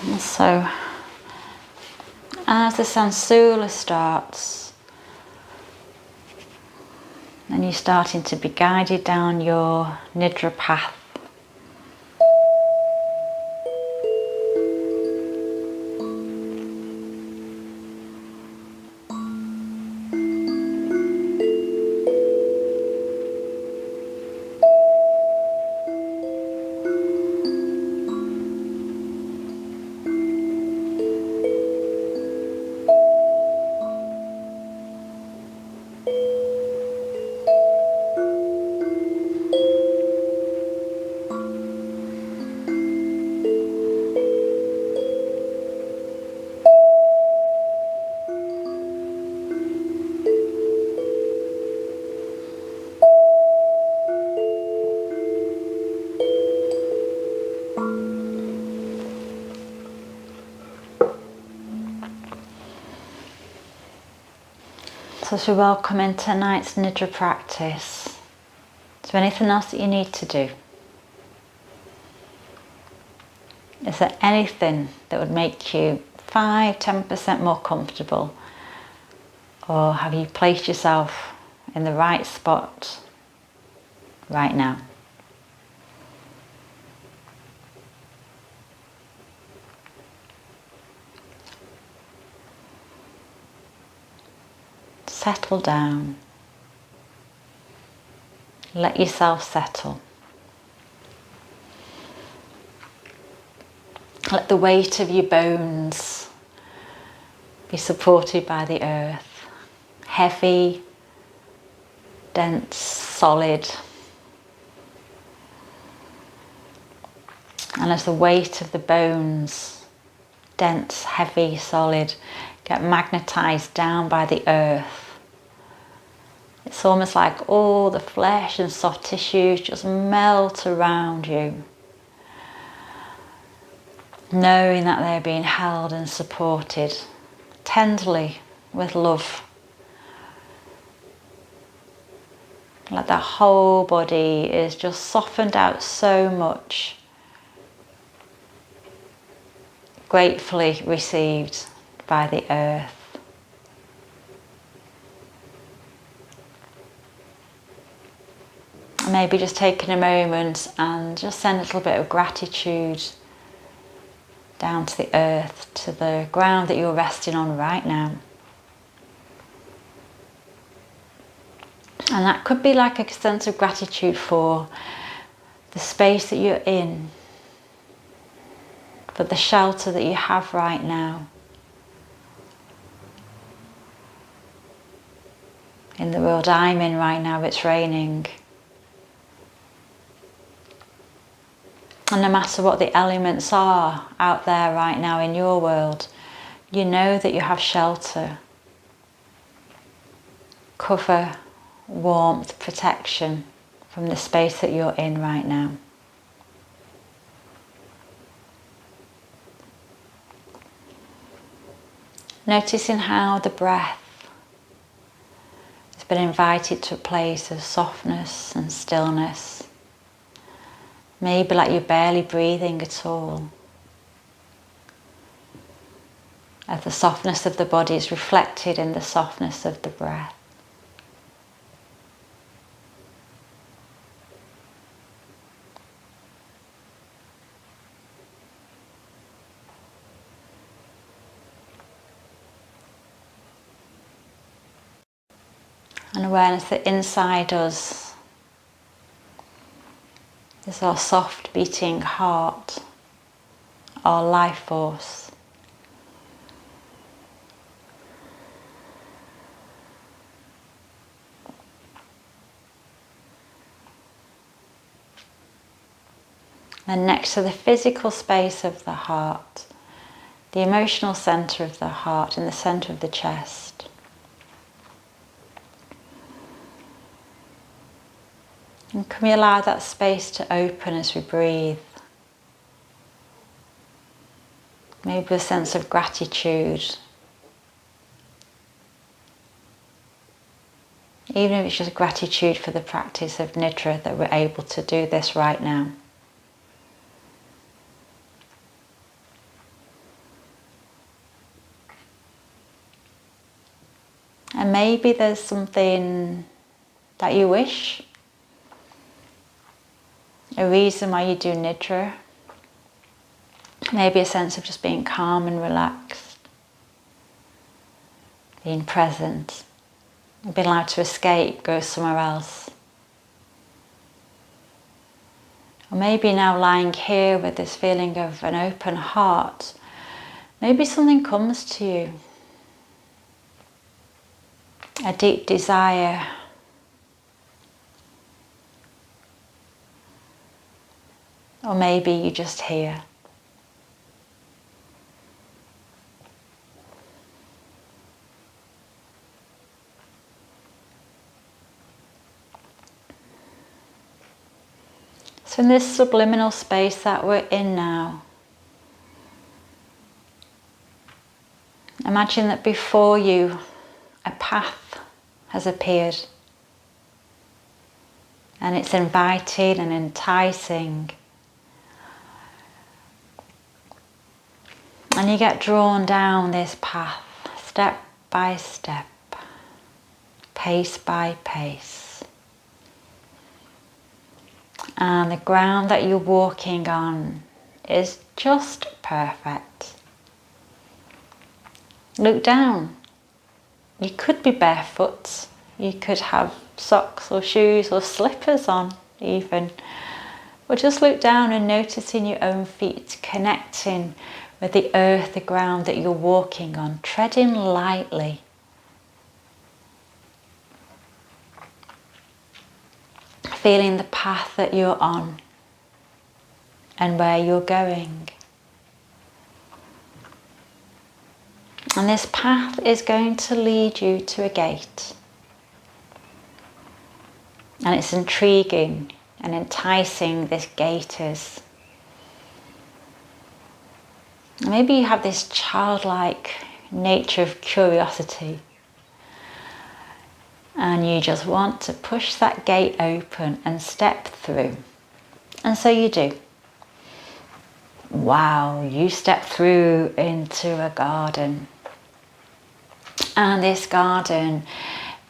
And so, as the Sansula starts, then you're starting to be guided down your Nidra path. So as we welcome in tonight's Nidra practice, is there anything else that you need to do? Is there anything that would make you 5–10% more comfortable? Or have you placed yourself in the right spot right now? Settle down. Let yourself settle. Let the weight of your bones be supported by the earth. Heavy, dense, solid. And as the weight of the bones, dense, heavy, solid, get magnetized down by the earth, it's almost like all the flesh and soft tissues just melt around you, knowing that they're being held and supported tenderly with love. Like the whole body is just softened out so much, gratefully received by the earth. Maybe just taking a moment and just send a little bit of gratitude down to the earth, to the ground that you're resting on right now. And that could be like a sense of gratitude for the space that you're in, for the shelter that you have right now. In the world I'm in right now, it's raining. And no matter what the elements are out there right now in your world, you know that you have shelter, cover, warmth, protection from the space that you're in right now. Noticing how the breath has been invited to a place of softness and stillness. Maybe like you're barely breathing at all. As the softness of the body is reflected in the softness of the breath. An awareness that inside us is our soft beating heart, our life force. And next to the physical space of the heart, the emotional centre of the heart in the centre of the chest. And can we allow that space to open as we breathe? Maybe with a sense of gratitude. Even if it's just gratitude for the practice of Nidra, that we're able to do this right now. And maybe there's something that you wish, a reason why you do Nidra. Maybe a sense of just being calm and relaxed, being present, being allowed to escape, go somewhere else. Or maybe now lying here with this feeling of an open heart, maybe something comes to you, a deep desire, or maybe you just hear. So in this subliminal space that we're in now, imagine that before you a path has appeared, and it's inviting and enticing, and you get drawn down this path step by step, pace by pace. And the ground that you're walking on is just perfect. Look down. You could be barefoot. You could have socks or shoes or slippers on even. Or just look down and noticing your own feet connecting with the earth, the ground that you're walking on, treading lightly. Feeling the path that you're on and where you're going. And this path is going to lead you to a gate. And it's intriguing and enticing, this gate is. Maybe you have this childlike nature of curiosity, and you just want to push that gate open and step through. And so you do. Wow, you step through into a garden. And this garden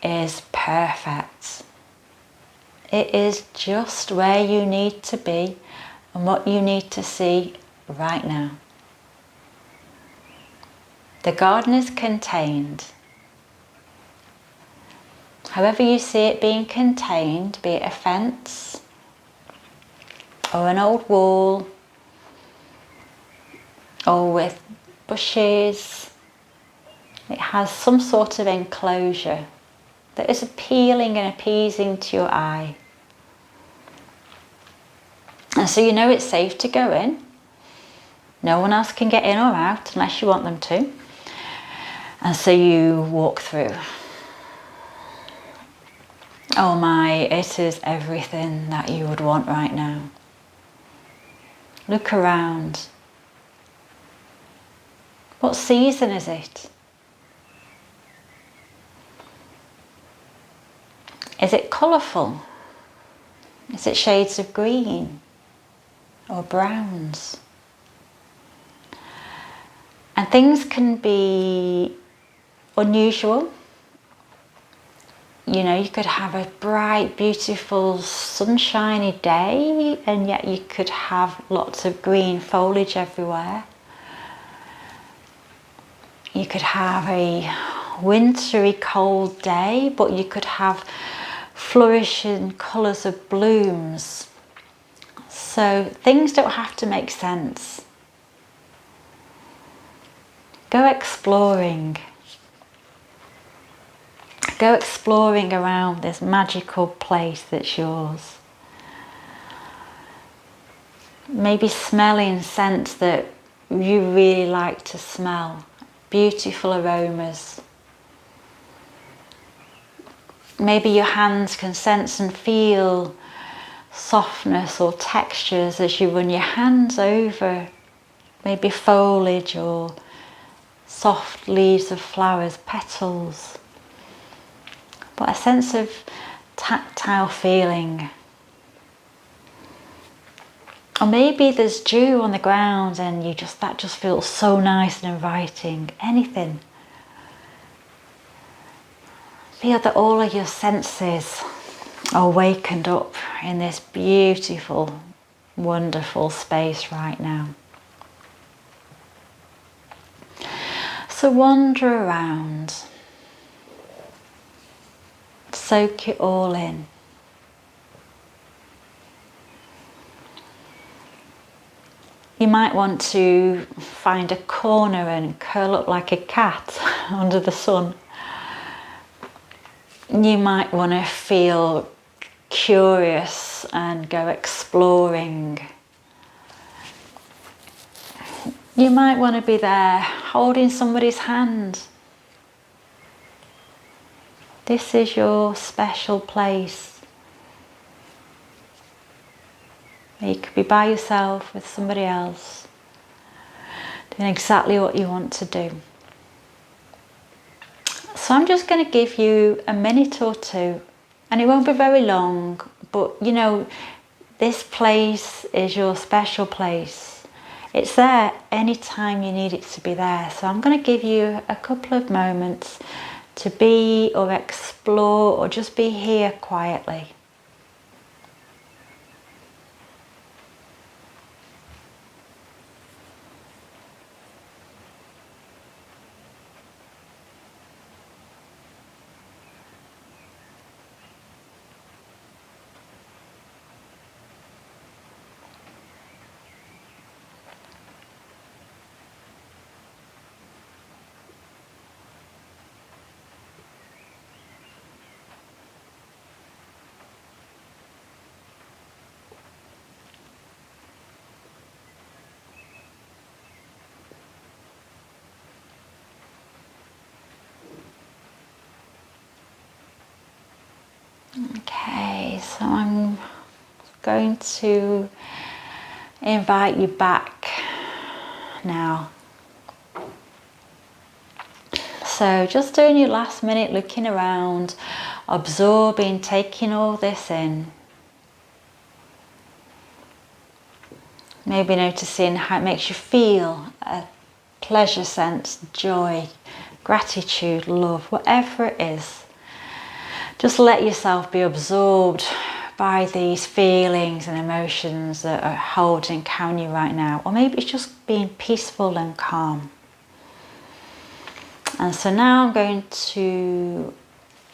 is perfect. It is just where you need to be and what you need to see right now. The garden is contained. However you see it being contained, be it a fence or an old wall or with bushes, it has some sort of enclosure that is appealing and appeasing to your eye. And so you know it's safe to go in. No one else can get in or out unless you want them to. And so you walk through. Oh my, it is everything that you would want right now. Look around. What season is it? Is it colourful? Is it shades of green or browns? And things can be unusual. You know, you could have a bright, beautiful, sunshiny day, and yet you could have lots of green foliage everywhere. You could have a wintry, cold day, but you could have flourishing colours of blooms. So things don't have to make sense. Go exploring. Go exploring around this magical place that's yours. Maybe smelling scents that you really like to smell. Beautiful aromas. Maybe your hands can sense and feel softness or textures as you run your hands over maybe foliage or soft leaves of flowers, petals. But a sense of tactile feeling. Or maybe there's dew on the ground and that just feels so nice and inviting. Anything. Feel that all of your senses are wakened up in this beautiful, wonderful space right now. So wander around, soak it all in. You might want to find a corner and curl up like a cat under the sun. You might want to feel curious and go exploring. You might want to be there holding somebody's hand. This is your special place. You could be by yourself with somebody else, doing exactly what you want to do. So I'm just going to give you a minute or two, and it won't be very long, but you know, this place is your special place. It's there anytime you need it to be there. So I'm going to give you a couple of moments to be or explore or just be here quietly. Okay, so I'm going to invite you back now. So just doing your last minute, looking around, absorbing, taking all this in. Maybe noticing how it makes you feel, a pleasure sense, joy, gratitude, love, whatever it is. Just let yourself be absorbed by these feelings and emotions that are holding, carrying you right now. Or maybe it's just being peaceful and calm. And so now I'm going to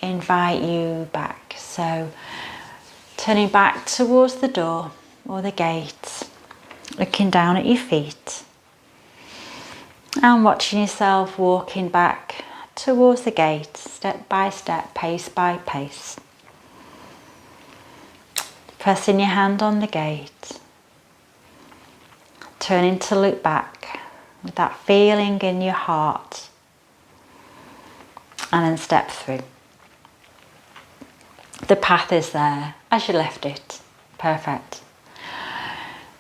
invite you back. So turning back towards the door or the gate, looking down at your feet and watching yourself walking back towards the gate, step by step, pace by pace. Pressing your hand on the gate, turning to look back with that feeling in your heart, and then step through. The path is there as you left it. Perfect.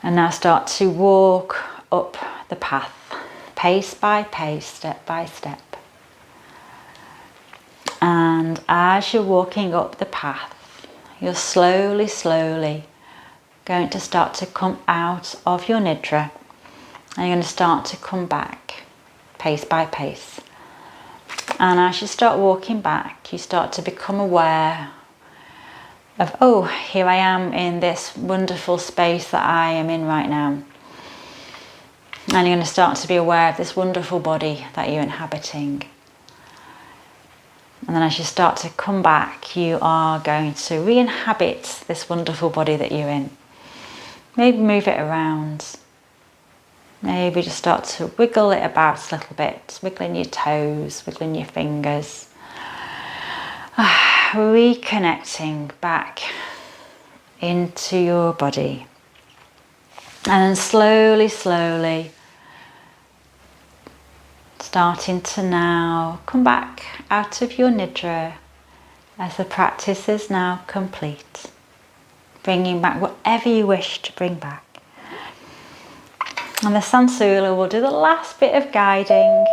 And now start to walk up the path, pace by pace, step by step. And as you're walking up the path, you're slowly, slowly going to start to come out of your Nidra. And you're going to start to come back, pace by pace. And as you start walking back, you start to become aware of, oh, here I am in this wonderful space that I am in right now. And you're going to start to be aware of this wonderful body that you're inhabiting. And then as you start to come back, you are going to re-inhabit this wonderful body that you're in. Maybe move it around. Maybe just start to wiggle it about a little bit, wiggling your toes, wiggling your fingers. Reconnecting back into your body. And then slowly, slowly starting to now come back out of your Nidra as the practice is now complete. Bringing back whatever you wish to bring back. And the Sansula will do the last bit of guiding.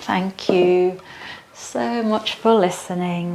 Thank you so much for listening.